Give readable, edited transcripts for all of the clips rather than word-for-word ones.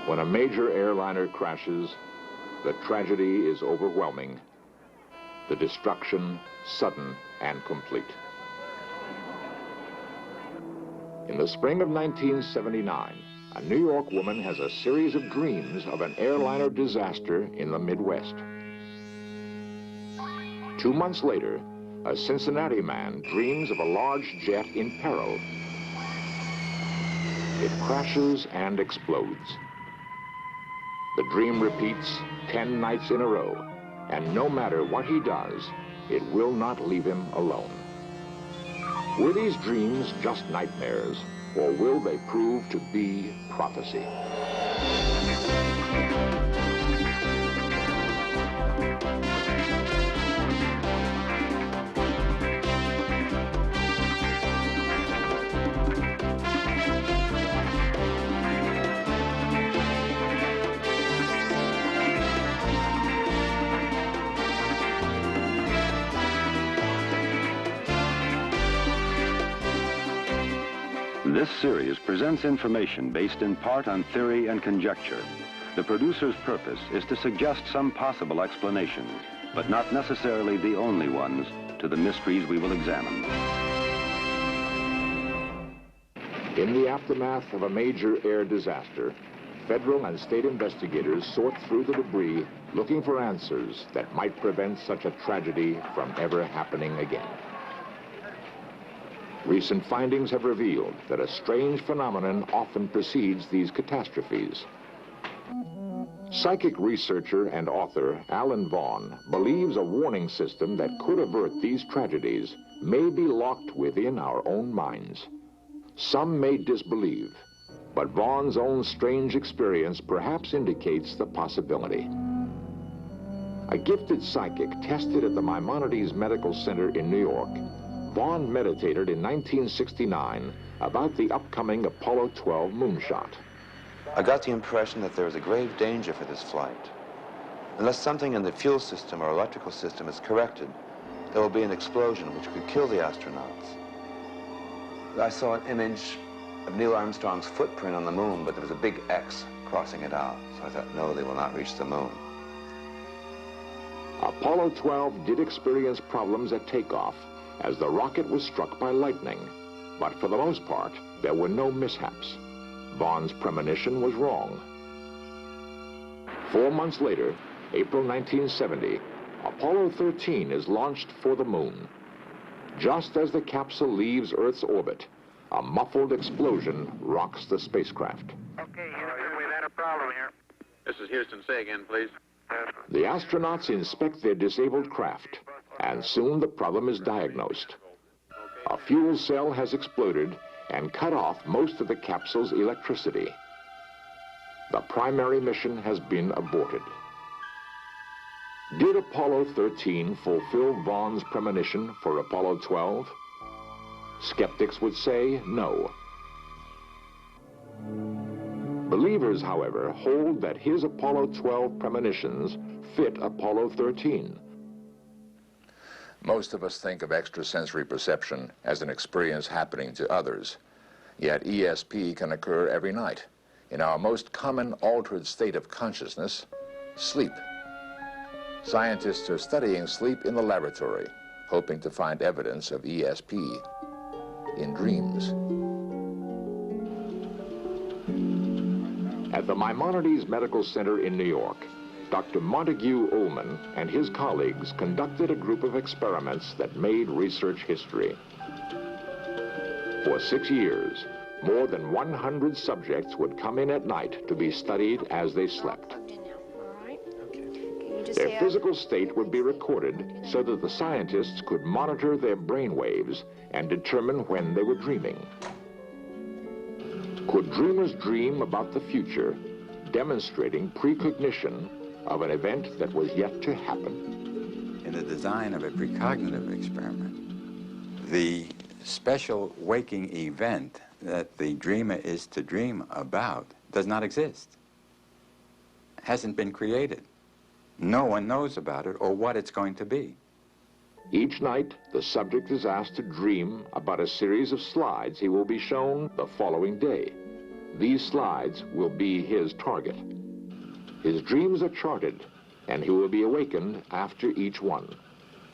When a major airliner crashes, the tragedy is overwhelming, the destruction sudden and complete. In the spring of 1979, a New York woman has a series of dreams of an airliner disaster in the Midwest. 2 months later, a Cincinnati man dreams of a large jet in peril. It crashes and explodes. The dream repeats 10 nights in a row, and no matter what he does, it will not leave him alone. Were these dreams just nightmares, or will they prove to be prophecy? This series presents information based in part on theory and conjecture. The producer's purpose is to suggest some possible explanations, but not necessarily the only ones, to the mysteries we will examine. In the aftermath of a major air disaster, federal and state investigators sort through the debris looking for answers that might prevent such a tragedy from ever happening again. Recent findings have revealed that a strange phenomenon often precedes these catastrophes. Psychic researcher and author Alan Vaughan believes a warning system that could avert these tragedies may be locked within our own minds. Some may disbelieve, but Vaughan's own strange experience perhaps indicates the possibility. A gifted psychic tested at the Maimonides Medical Center in New York, Vaughan meditated in 1969 about the upcoming Apollo 12 moonshot. I got the impression that there was a grave danger for this flight. Unless something in the fuel system or electrical system is corrected, there will be an explosion which could kill the astronauts. I saw an image of Neil Armstrong's footprint on the moon, but there was a big X crossing it out. So I thought, no, they will not reach the moon. Apollo 12 did experience problems at takeoff as the rocket was struck by lightning, but for the most part, there were no mishaps. Vaughan's premonition was wrong. 4 months later, April 1970, Apollo 13 is launched for the moon. Just as the capsule leaves Earth's orbit, a muffled explosion rocks the spacecraft. Okay, Houston, we've had a problem here. This is Houston. Say again, please. The astronauts inspect their disabled craft, and soon the problem is diagnosed. A fuel cell has exploded and cut off most of the capsule's electricity. The primary mission has been aborted. Did Apollo 13 fulfill Vaughan's premonition for Apollo 12? Skeptics would say no. Believers, however, hold that his Apollo 12 premonitions fit Apollo 13. Most of us think of extrasensory perception as an experience happening to others. Yet ESP can occur every night in our most common altered state of consciousness, sleep. Scientists are studying sleep in the laboratory, hoping to find evidence of ESP in dreams. At the Maimonides Medical Center in New York, Dr. Montague Ullman and his colleagues conducted a group of experiments that made research history. For 6 years, more than 100 subjects would come in at night to be studied as they slept. Their physical state would be recorded so that the scientists could monitor their brain waves and determine when they were dreaming. Could dreamers dream about the future, demonstrating precognition of an event that was yet to happen? In the design of a precognitive experiment, the special waking event that the dreamer is to dream about does not exist. Hasn't been created. No one knows about it or what it's going to be. Each night, the subject is asked to dream about a series of slides he will be shown the following day. these slides will be his target. His dreams are charted, and he will be awakened after each one.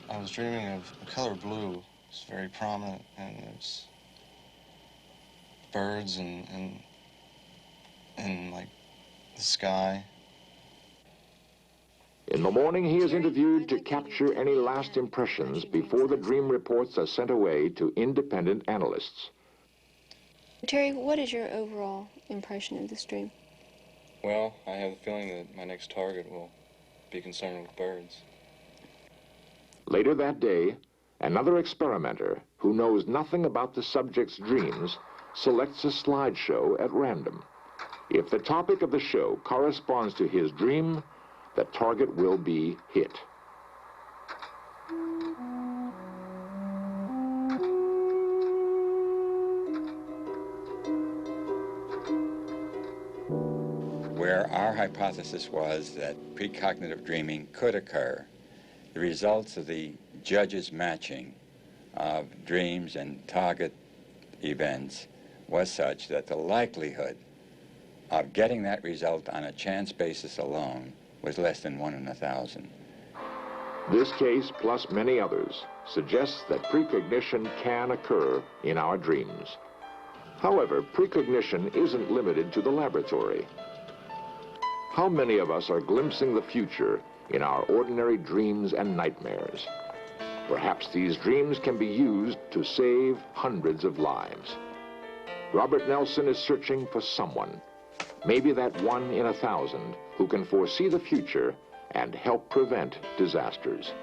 I was dreaming of the color blue. It's very prominent, and it's birds and like the sky. In the morning, he is interviewed to capture any last impressions before the dream reports are sent away to independent analysts. Terry, what is your overall impression of this dream? Well, I have the feeling that my next target will be concerned with birds. Later that day, another experimenter who knows nothing about the subject's dreams selects a slideshow at random. If the topic of the show corresponds to his dream, the target will be hit. Where our hypothesis was that precognitive dreaming could occur, the results of the judge's matching of dreams and target events was such that the likelihood of getting that result on a chance basis alone was less than 1 in 1,000. This case, plus many others, suggests that precognition can occur in our dreams. However, precognition isn't limited to the laboratory. How many of us are glimpsing the future in our ordinary dreams and nightmares? Perhaps these dreams can be used to save hundreds of lives. Robert Nelson is searching for someone, maybe that 1 in 1,000, who can foresee the future and help prevent disasters.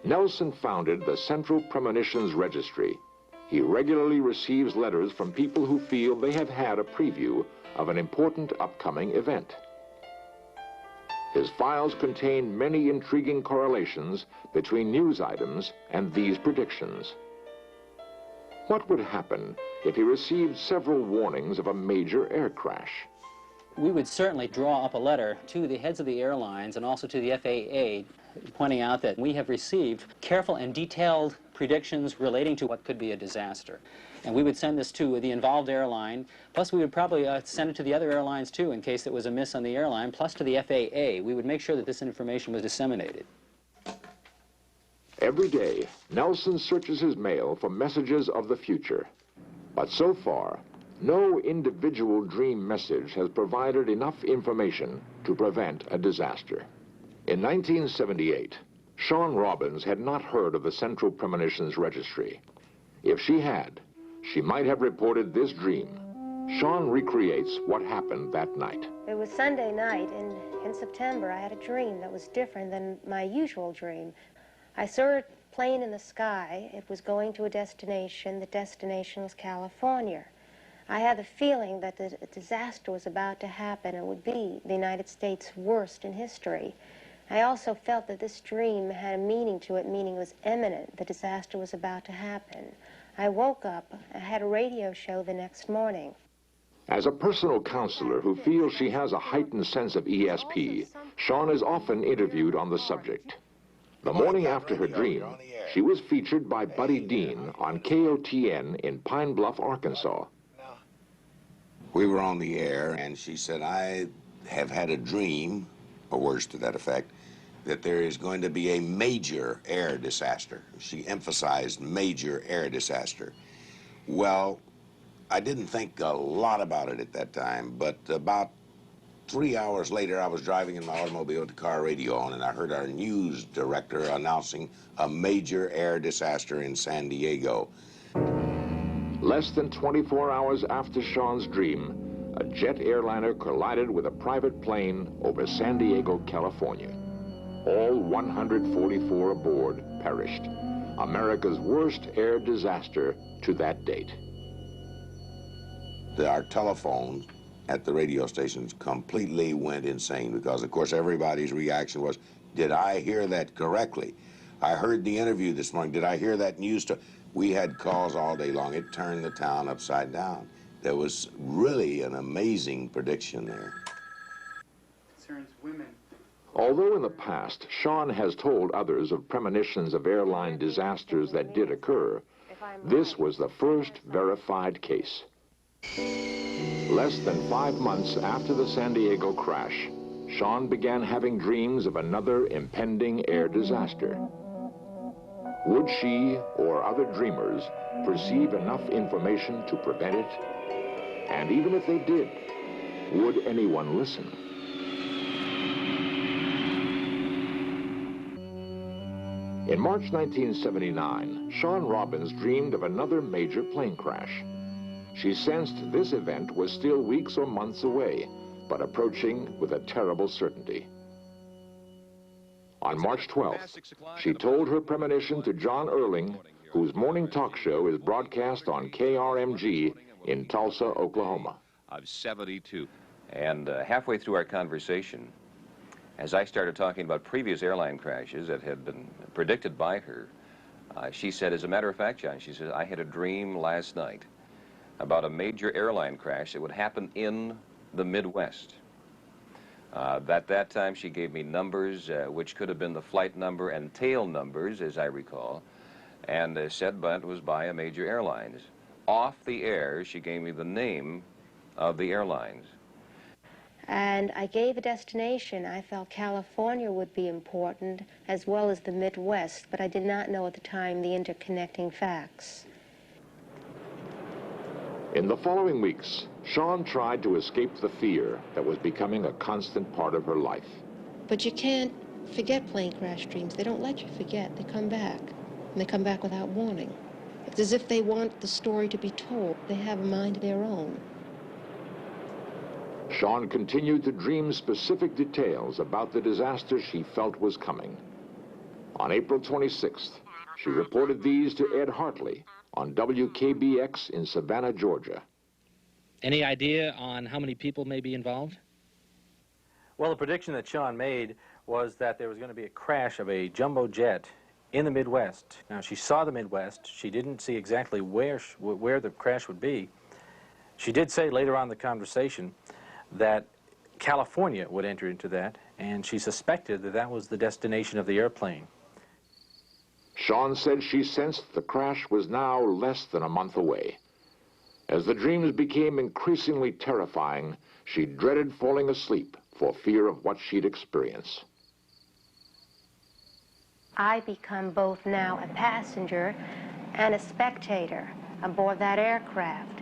Nelson founded the Central Premonitions Registry. He regularly receives letters from people who feel they have had a preview of an important upcoming event. His files contain many intriguing correlations between news items and these predictions. What would happen if he received several warnings of a major air crash? We would certainly draw up a letter to the heads of the airlines and also to the FAA pointing out that we have received careful and detailed predictions relating to what could be a disaster. And we would send this to the involved airline, plus we would probably send it to the other airlines too in case there was a miss on the airline, plus to the FAA. We would make sure that this information was disseminated. Every day, Nelson searches his mail for messages of the future. But so far, no individual dream message has provided enough information to prevent a disaster. In 1978, Shawn Robbins had not heard of the Central Premonitions Registry. If she had, she might have reported this dream. Shawn recreates what happened that night. It was Sunday night, and in September I had a dream that was different than my usual dream. I saw a plane in the sky. It was going to a destination. The destination was California. I had the feeling that the disaster was about to happen and would be the United States' worst in history. I also felt that this dream had a meaning to it, meaning it was imminent. The disaster was about to happen. I woke up. I had a radio show the next morning. As a personal counselor who feels she has a heightened sense of ESP, Shawn is often interviewed on the subject. The morning after her dream, she was featured by Buddy Dean on KOTN in Pine Bluff, Arkansas. We were on the air, and she said, I have had a dream, or words to that effect, that there is going to be a major air disaster. She emphasized major air disaster. Well, I didn't think a lot about it at that time, but about 3 hours later, I was driving in my automobile with the car radio on, and I heard our news director announcing a major air disaster in San Diego. Less than 24 hours after Shawn's dream, a jet airliner collided with a private plane over San Diego, California. All 144 aboard perished. America's worst air disaster to that date. Our telephone at the radio stations completely went insane because, of course, everybody's reaction was, did I hear that correctly? I heard the interview this morning. Did I hear that news? We had calls all day long. It turned the town upside down. There was really an amazing prediction there. Concerns women. Although in the past, Shawn has told others of premonitions of airline disasters that did occur, this was the first verified case. Less than 5 months after the San Diego crash, Sean began having dreams of another impending air disaster. Would she or other dreamers perceive enough information to prevent it? And even if they did, would anyone listen? In March 1979, Sean Robbins dreamed of another major plane crash. She sensed this event was still weeks or months away, but approaching with a terrible certainty. On March 12th, she told her premonition to John Erling, whose morning talk show is broadcast on KRMG in Tulsa, Oklahoma. Of 72. And halfway through our conversation, as I started talking about previous airline crashes that had been predicted by her, she said, as a matter of fact, John, she said, I had a dream last night about a major airline crash that would happen in the Midwest. At that time, she gave me numbers, which could have been the flight number and tail numbers, as I recall, and said that was by a major airlines. Off the air, she gave me the name of the airlines. And I gave a destination. I felt California would be important, as well as the Midwest, but I did not know at the time the interconnecting facts. In the following weeks, Sean tried to escape the fear that was becoming a constant part of her life. But you can't forget plane crash dreams. They don't let you forget. They come back, and they come back without warning. It's as if they want the story to be told. They have a mind of their own. Sean continued to dream specific details about the disaster she felt was coming. On April 26th, she reported these to Ed Hartley on WKBX in Savannah, Georgia. Any idea on how many people may be involved? Well, the prediction that Sean made was that there was going to be a crash of a jumbo jet in the Midwest. Now, she saw the Midwest. She didn't see exactly where the crash would be. She did say later on in the conversation that California would enter into that, and she suspected that that was the destination of the airplane. Sean said she sensed the crash was now less than a month away. As the dreams became increasingly terrifying, she dreaded falling asleep for fear of what she'd experience. I become both now a passenger and a spectator aboard that aircraft.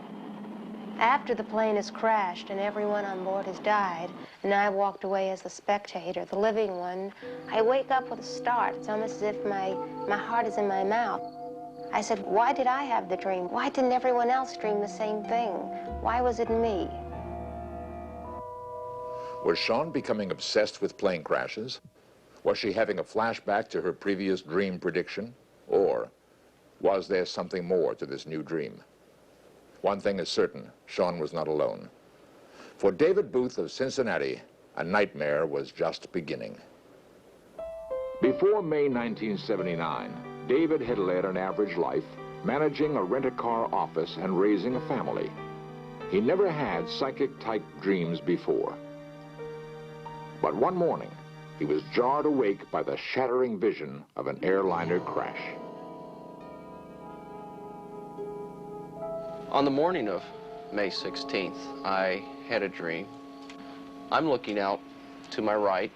After the plane has crashed and everyone on board has died, and I walked away as the spectator, the living one, I wake up with a start. It's almost as if my heart is in my mouth. I said, why did I have the dream? Why didn't everyone else dream the same thing? Why was it me? Was Sean becoming obsessed with plane crashes? Was she having a flashback to her previous dream prediction? Or was there something more to this new dream? One thing is certain, Sean was not alone. For David Booth of Cincinnati, a nightmare was just beginning. Before May 1979, David had led an average life, managing a rent-a-car office and raising a family. He never had psychic-type dreams before. But one morning, he was jarred awake by the shattering vision of an airliner crash. On the morning of May 16th, I had a dream. I'm looking out to my right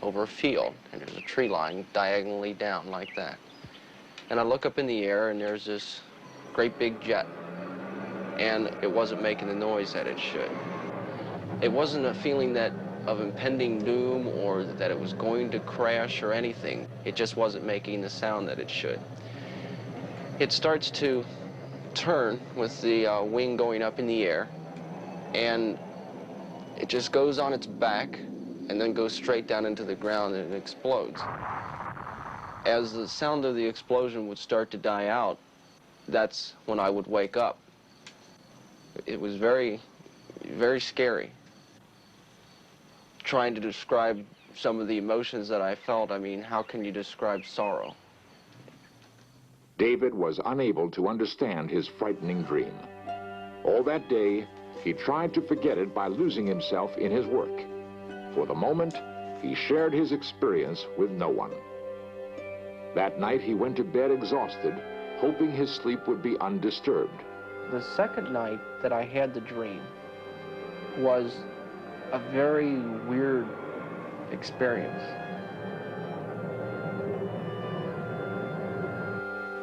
over a field, and there's a tree line diagonally down like that. And I look up in the air, and there's this great big jet, and it wasn't making the noise that it should. It wasn't a feeling of impending doom or that it was going to crash or anything. It just wasn't making the sound that it should. It starts to turn with the wing going up in the air, and it just goes on its back and then goes straight down into the ground and it explodes. As the sound of the explosion would start to die out, that's when I would wake up. It was very, very scary. Trying to describe some of the emotions that I felt, I mean, how can you describe sorrow? David was unable to understand his frightening dream. All that day, he tried to forget it by losing himself in his work. For the moment, he shared his experience with no one. That night, he went to bed exhausted, hoping his sleep would be undisturbed. The second night that I had the dream was a very weird experience.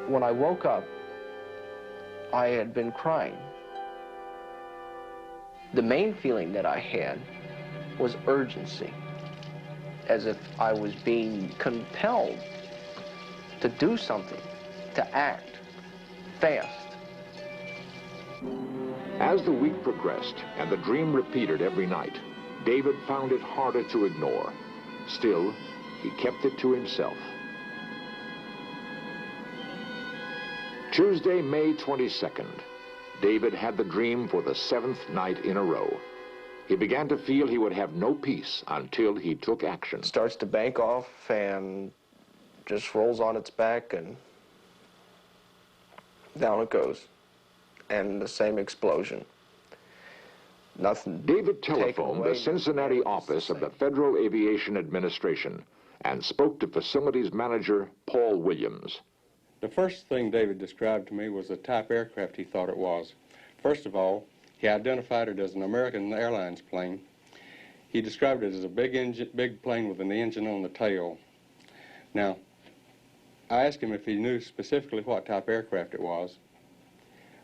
When I woke up, I had been crying. The main feeling that I had was urgency, as if I was being compelled to do something, to act fast. As the week progressed and the dream repeated every night, David found it harder to ignore. Still, he kept it to himself. Tuesday, May 22nd, David had the dream for the 7th night in a row. He began to feel he would have no peace until he took action. It starts to bank off and just rolls on its back and down it goes. And the same explosion. Nothing. David telephoned the Cincinnati office of the Federal Aviation Administration and spoke to facilities manager Paul Williams. The first thing David described to me was the type aircraft he thought it was. First of all, he identified it as an American Airlines plane. He described it as a big plane with an engine on the tail. Now, I asked him if he knew specifically what type aircraft it was,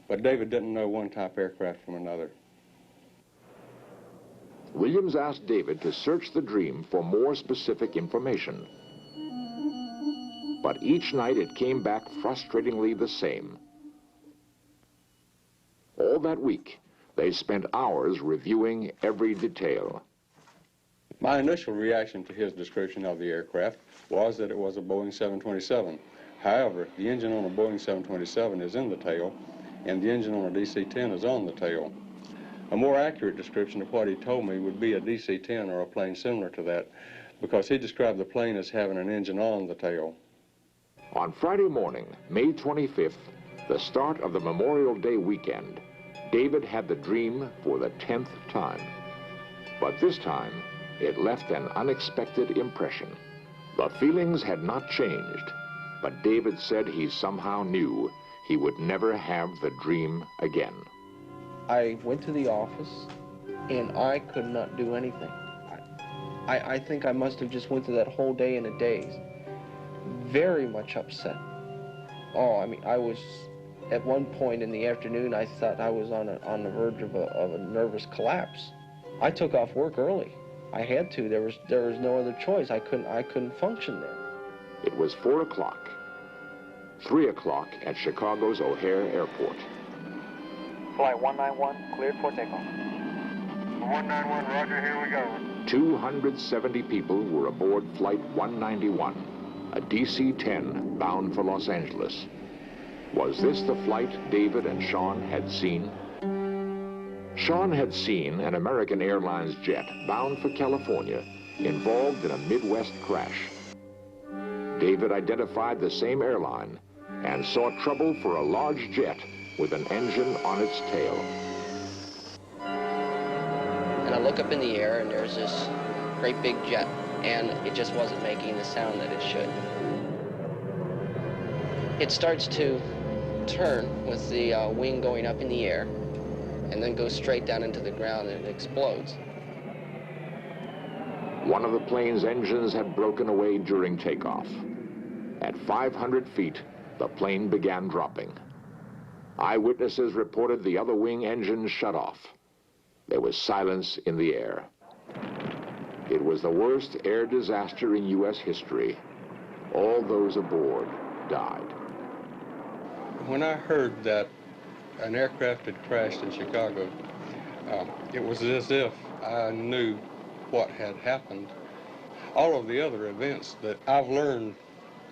but David didn't know one type aircraft from another. Williams asked David to search the dream for more specific information. But each night it came back frustratingly the same. All that week, they spent hours reviewing every detail. My initial reaction to his description of the aircraft was that it was a Boeing 727. However, the engine on a Boeing 727 is in the tail, and the engine on a DC-10 is on the tail. A more accurate description of what he told me would be a DC-10 or a plane similar to that, because he described the plane as having an engine on the tail. On Friday morning, May 25th, the start of the Memorial Day weekend, David had the dream for the 10th time. But this time, it left an unexpected impression. The feelings had not changed, but David said he somehow knew he would never have the dream again. I went to the office, and I could not do anything. I think I must have just went through that whole day in a daze. Very much upset. Oh, I mean, I was, at one point in the afternoon, I thought I was on the verge of a nervous collapse. I took off work early. I had to. There was no other choice. I couldn't function there. It was 4 o'clock. 3 o'clock at Chicago's O'Hare Airport. Flight 191, cleared for takeoff. 191, roger, here we go. 270 people were aboard Flight 191, a DC-10 bound for Los Angeles. Was this the flight David and Sean had seen? Sean had seen an American Airlines jet bound for California involved in a Midwest crash. David identified the same airline and saw trouble for a large jet with an engine on its tail. And I look up in the air, and there's this great big jet, and it just wasn't making the sound that it should. It starts to turn with the wing going up in the air, and then goes straight down into the ground, and it explodes. One of the plane's engines had broken away during takeoff. At 500 feet, the plane began dropping. Eyewitnesses reported the other wing engine shut off. There was silence in the air. It was the worst air disaster in U.S. history. All those aboard died. When I heard that an aircraft had crashed in Chicago, it was as if I knew what had happened. All of the other events that I've learned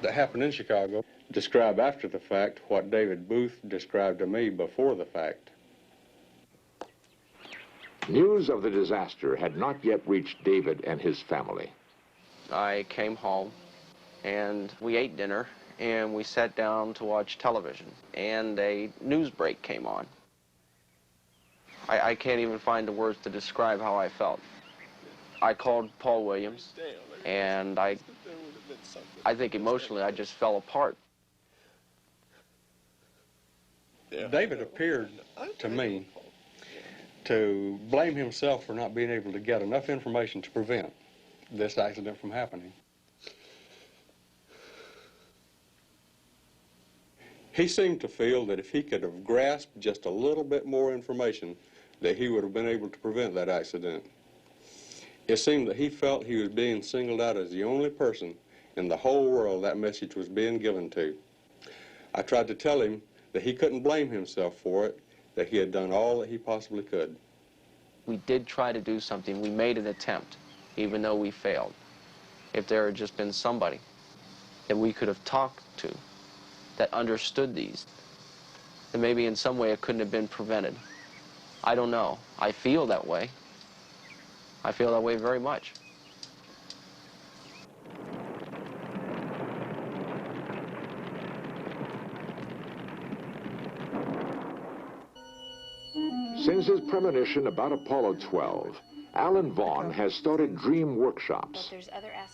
that happened in Chicago describe after the fact what David Booth described to me before the fact. News of the disaster had not yet reached David and his family. I came home, and we ate dinner, and we sat down to watch television, and a news break came on. I can't even find the words to describe how I felt. I called Paul Williams, and I think emotionally I just fell apart. David appeared to me to blame himself for not being able to get enough information to prevent this accident from happening. He seemed to feel that if he could have grasped just a little bit more information, that he would have been able to prevent that accident. It seemed that he felt he was being singled out as the only person in the whole world that message was being given to. I tried to tell him that he couldn't blame himself for it, that he had done all that he possibly could. We did try to do something. We made an attempt, even though we failed. If there had just been somebody that we could have talked to that understood these, then maybe in some way it couldn't have been prevented. I don't know. I feel that way. I feel that way very much. Since his premonition about Apollo 12, Alan Vaughn has started dream workshops.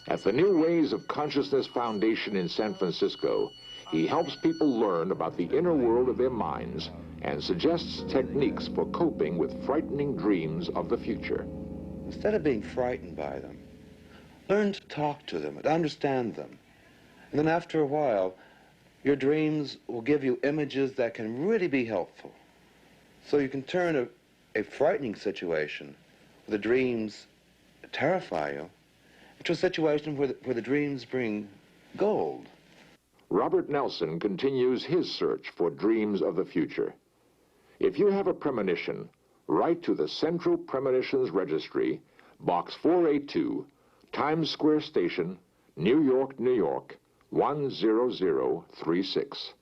At the New Ways of Consciousness Foundation in San Francisco, he helps people learn about the inner world of their minds and suggests techniques for coping with frightening dreams of the future. Instead of being frightened by them, learn to talk to them and understand them. And then after a while, your dreams will give you images that can really be helpful. So you can turn a frightening situation where the dreams terrify you into a situation where the dreams bring gold. Robert Nelson continues his search for dreams of the future. If you have a premonition, write to the Central Premonitions Registry, Box 482, Times Square Station, New York, New York, 10036.